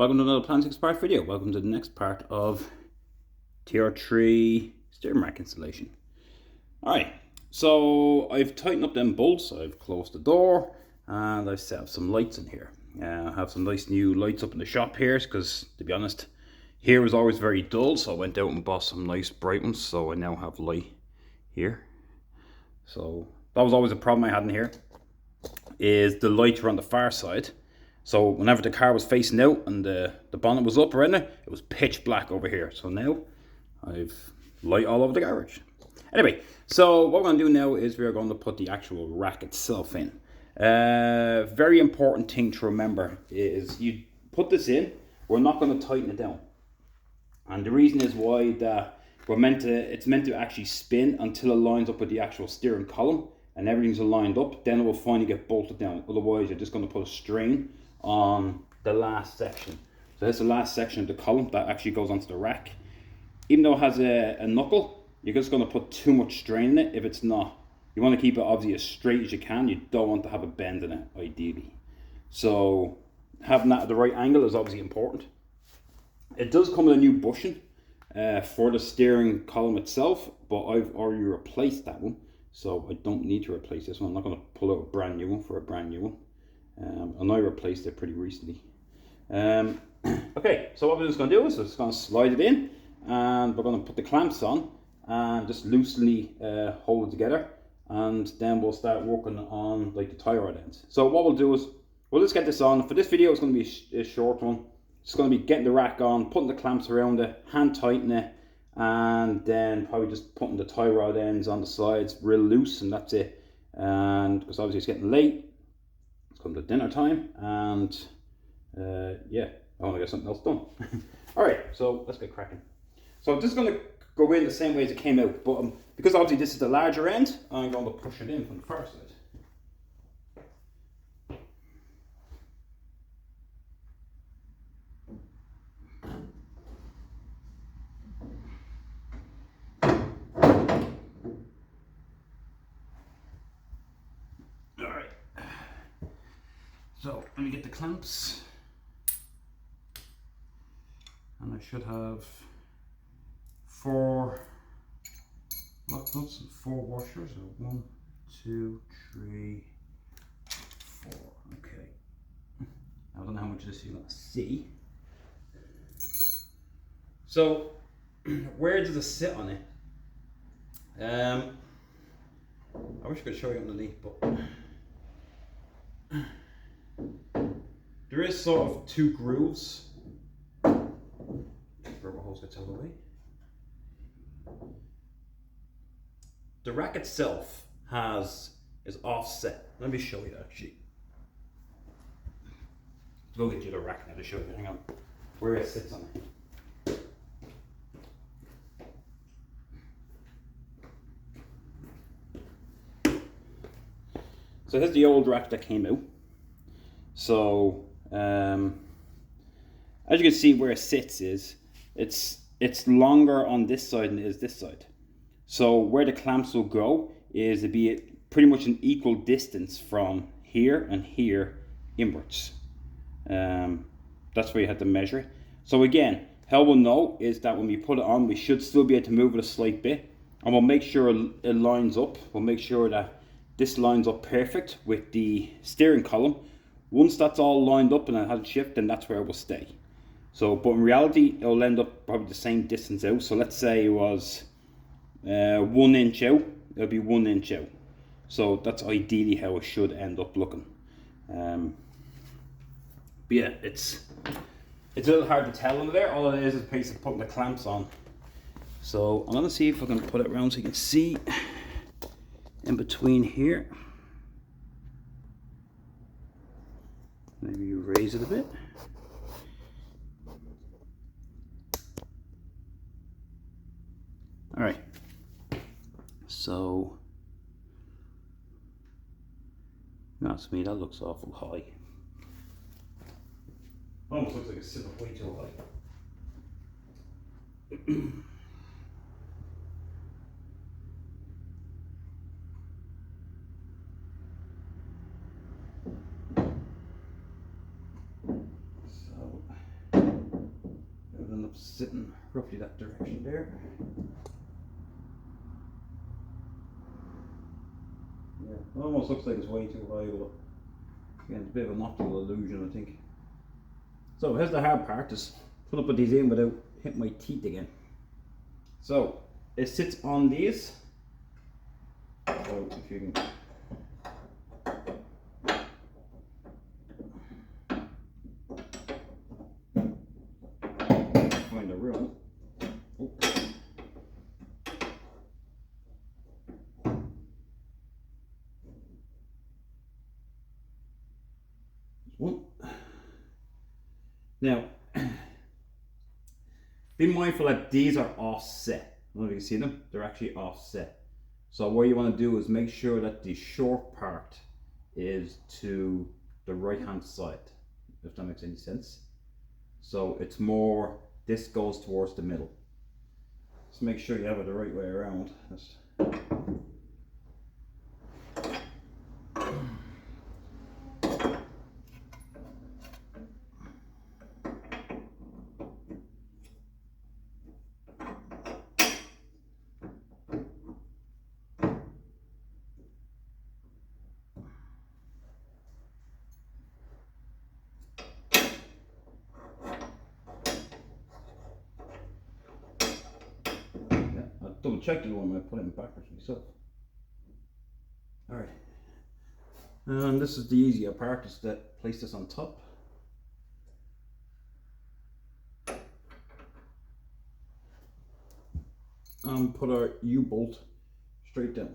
Welcome to another part3 part video. Welcome to the next part of tr3 steering rack installation. Alright, so I've tightened up them bolts, I've closed the door, and I've set up some lights in here. I have some nice new lights up in the shop here, because to be honest, here was always very dull, so I went out and bought some nice bright ones, so I now have light here. So that was always a problem I had in here, is the lights were on the far side. So whenever the car was facing out and the bonnet was up around it, it was pitch black over here. So now I've light all over the garage. Anyway, so what we're going to do now is we're going to put the actual rack itself in. Very important thing to remember is you put this in, we're not going to tighten it down. And the reason is why that it's meant to actually spin until it lines up with the actual steering column and everything's aligned up, then it will finally get bolted down. Otherwise you're just going to put a strain on the last section. So that's the last section of the column that actually goes onto the rack. Even though it has a knuckle, you're just going to put too much strain in it if it's not. You want to keep it obviously as straight as you can. You don't want to have a bend in it, ideally. So having that at the right angle is obviously important. It does come with a new bushing for the steering column itself, but I've already replaced that one, so I don't need to replace this one. I'm not going to pull out a brand new one for a brand new one. And I replaced it pretty recently. Okay, so what we're just going to do is we're just going to slide it in, and we're going to put the clamps on and just loosely hold it together, and then we'll start working on like the tie rod ends. So what we'll do is we'll just get this on. For this video it's going to be a short one. It's going to be getting the rack on, putting the clamps around it, hand tighten it, and then probably just putting the tie rod ends on the sides real loose, and that's it. And because obviously it's getting late, come to dinner time, and yeah, I want to get something else done. All right, so let's get cracking. So this is going to go in the same way as it came out, but because obviously this is the larger end, I'm going to push it in from the far side. So let me get the clamps, and I should have 4 lock nuts and 4 washers. So 1, 2, 3, 4. Okay. I don't know how much of this you're going to see. So where does it sit on it? I wish I could show you underneath, but there is sort of 2 grooves. Rubber hose gets out of the way. The rack itself is offset. Let me show you actually. Go get you the rack now to show you. Hang on. Where it sits on it. So here's the old rack that came out. So as you can see, where it sits is it's longer on this side than it is this side. So where the clamps will go is to be pretty much an equal distance from here and here inwards. That's where you have to measure it. So again, how we'll know is that when we put it on, we should still be able to move it a slight bit, and we'll make sure it lines up. We'll make sure that this lines up perfect with the steering column. Once that's all lined up and it hasn't shifted, then that's where it will stay. So, but in reality, it'll end up probably the same distance out. So let's say it was 1 inch out, it'll be 1 inch out. So that's ideally how it should end up looking. But yeah, it's a little hard to tell under there. All it is a case of putting the clamps on. So I'm gonna see if I can put it around so you can see in between here. Maybe you raise it a bit. All right. So that's me. That looks awful high. Almost looks like it's sitting way too high. So up sitting roughly that direction there. Yeah, it almost looks like it's way too high, but again, it's a bit of an optical illusion, I think. So here's the hard part, is put up these in without hitting my teeth again. So it sits on these. So if you can find a room. Oh. One. Now, be mindful that these are offset. I don't know if you can see them, they're actually offset. So what you want to do is make sure that the short part is to the right hand side, if that makes any sense. So it's more, this goes towards the middle. Just make sure you have it the right way around. Double check the one I put it backwards myself. Alright. And this is the easier part, is to place this on top. And put our U-bolt straight down.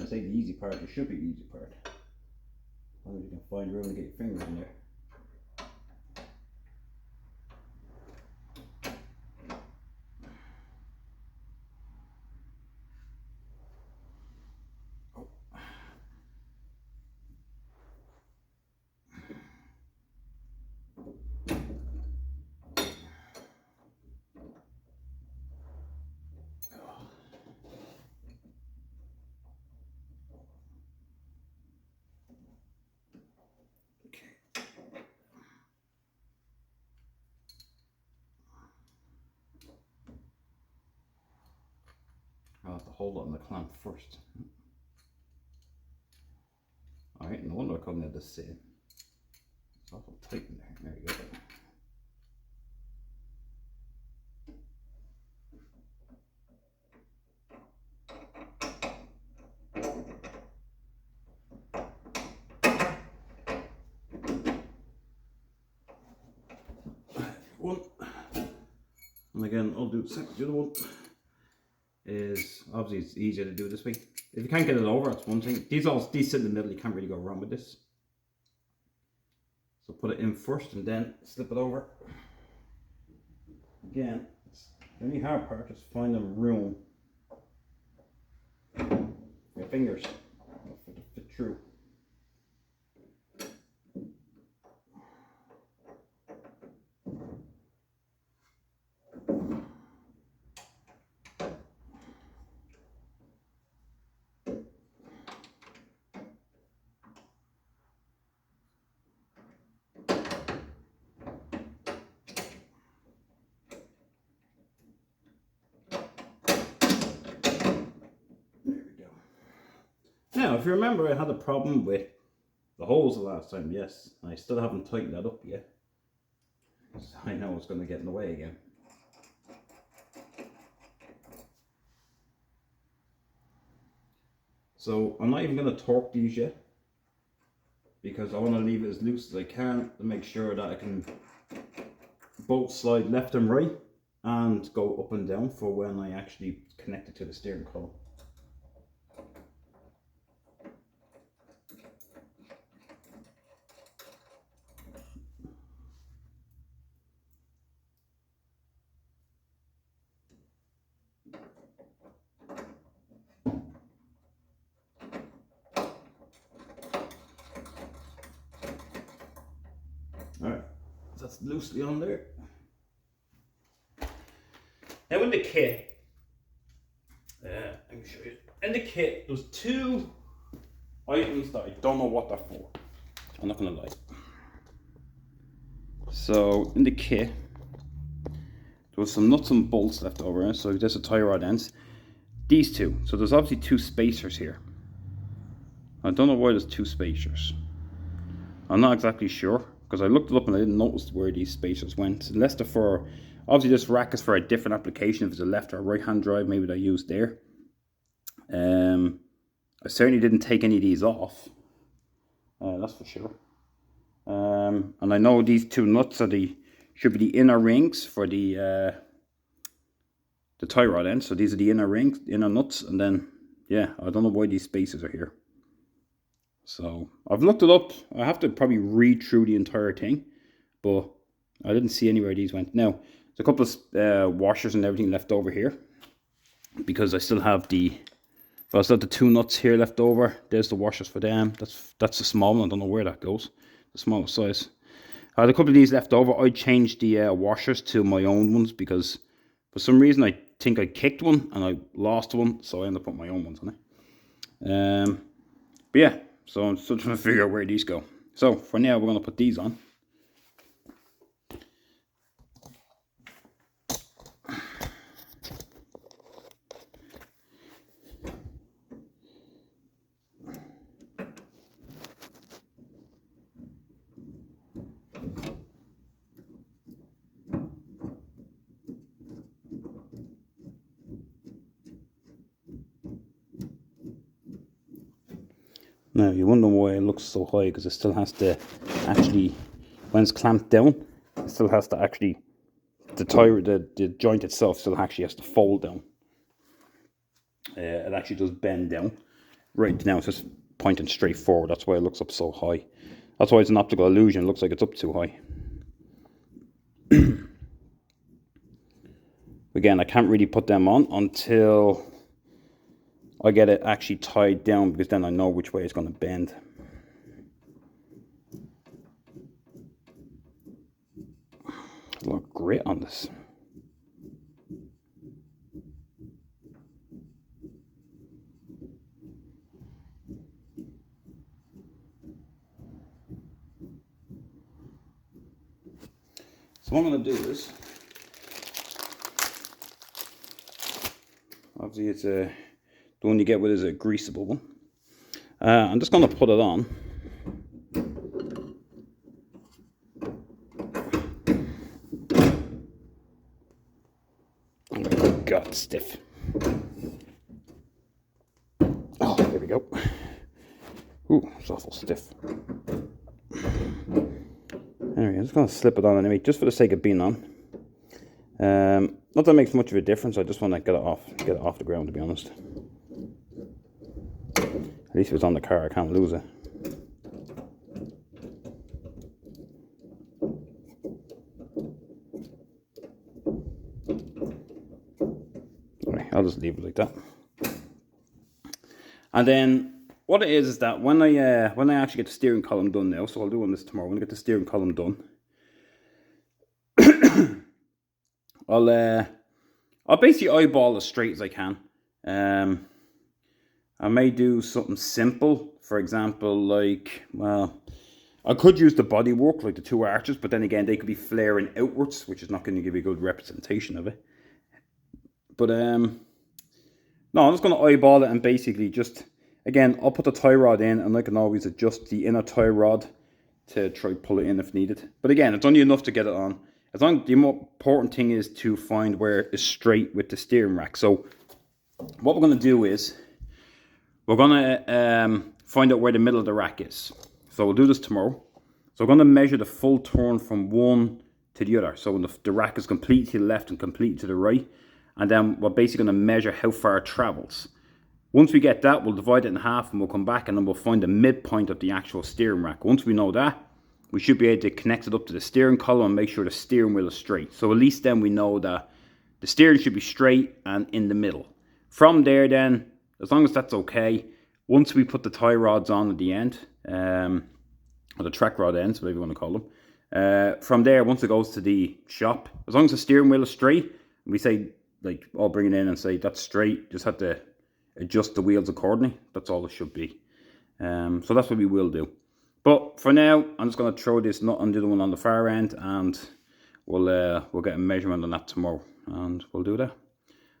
I say the easy part, it should be the easy part. As long as you can find room to get your fingers in there. I'll have to hold it on the clamp first. Alright, no wonder I couldn't have this sitting. It's awful tight in there. There you go. One. And again, I'll do the second. The other one is obviously it's easier to do this way. If you can't get it over, that's one thing. These sit in the middle, you can't really go wrong with this. So put it in first and then slip it over. Again, it's the only hard part is finding room for your fingers to fit through. Now, if you remember, I had a problem with the holes the last time, yes. I still haven't tightened that up yet. So I know it's going to get in the way again. So I'm not even going to torque these yet, because I want to leave it as loose as I can to make sure that I can both slide left and right and go up and down for when I actually connect it to the steering column. Alright, that's loosely on there. Now in the kit, let me show you. In the kit, there's two items that I don't know what they're for. I'm not gonna lie. So in the kit, there was some nuts and bolts left over, so there's a tie rod ends. These two, so there's obviously two spacers here. I don't know why there's two spacers. I'm not exactly sure, because I looked it up and I didn't notice where these spacers went. Unless they're for, obviously this rack is for a different application. If it's a left or a right hand drive, maybe they used there. I certainly didn't take any of these off. That's for sure. And I know these two nuts are should be the inner rings for the tie rod end. So these are the inner rings, inner nuts, and then yeah, I don't know why these spacers are here. So I've looked it up. I have to probably read through the entire thing, but I didn't see anywhere these went. Now there's a couple of washers and everything left over here because I still have the two nuts here left over. There's the washers for them. That's the small one. I don't know where that goes. The smaller size. I had a couple of these left over. I changed the washers to my own ones because for some reason I think I kicked one and I lost one, so I ended up putting my own ones on it. But yeah, so I'm still trying to figure out where these go. So for now, we're going to put these on. Now you wonder why it looks so high, because it still has to actually, when it's clamped down, it still has to actually, the joint itself still actually has to fold down. It actually does bend down. Right now it's just pointing straight forward. That's why it looks up so high. That's why it's an optical illusion. It looks like it's up too high. Again, I can't really put them on until I get it actually tied down, because then I know which way it's going to bend. A lot of grit on this. So what I'm going to do is, obviously it's the one you get with is a greasable one. I'm just going to put it on. Oh God, it's stiff. Oh, there we go. Ooh, it's awful stiff. Anyway, I'm just going to slip it on anyway, just for the sake of being on. Not that it makes much of a difference. I just want to get it off the ground, to be honest. At least if it's on the car, I can't lose it. Alright, I'll just leave it like that. And then what it is that when I actually get the steering column done now, so I'll do on this tomorrow. When I get the steering column done, I'll basically eyeball as straight as I can. I may do something simple, for example, like, well, I could use the bodywork, like the two arches, but then again, they could be flaring outwards, which is not going to give you a good representation of it. But, no, I'm just going to eyeball it and basically just, again, I'll put the tie rod in, and I can always adjust the inner tie rod to try pull it in if needed. But again, it's only enough to get it on. The more important thing is to find where it's straight with the steering rack. So what we're going to do is, we're going to find out where the middle of the rack is. So we'll do this tomorrow. So we're going to measure the full turn from one to the other. So when the rack is completely to the left and completely to the right. And then we're basically going to measure how far it travels. Once we get that, we'll divide it in half and we'll come back and then we'll find the midpoint of the actual steering rack. Once we know that, we should be able to connect it up to the steering column and make sure the steering wheel is straight. So at least then we know that the steering should be straight and in the middle. From there then, as long as that's okay, once we put the tie rods on at the end, or the track rod ends, whatever you want to call them, from there, once it goes to the shop, as long as the steering wheel is straight, we say, like, I'll bring it in and say, that's straight, just have to adjust the wheels accordingly. That's all it should be. So that's what we will do. But for now, I'm just going to throw this nut and the other one on the far end, and we'll get a measurement on that tomorrow, and we'll do that.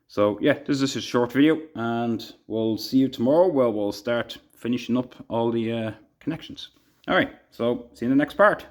So yeah, this is just a short video, and we'll see you tomorrow where we'll start finishing up all the connections. All right, so see you in the next part.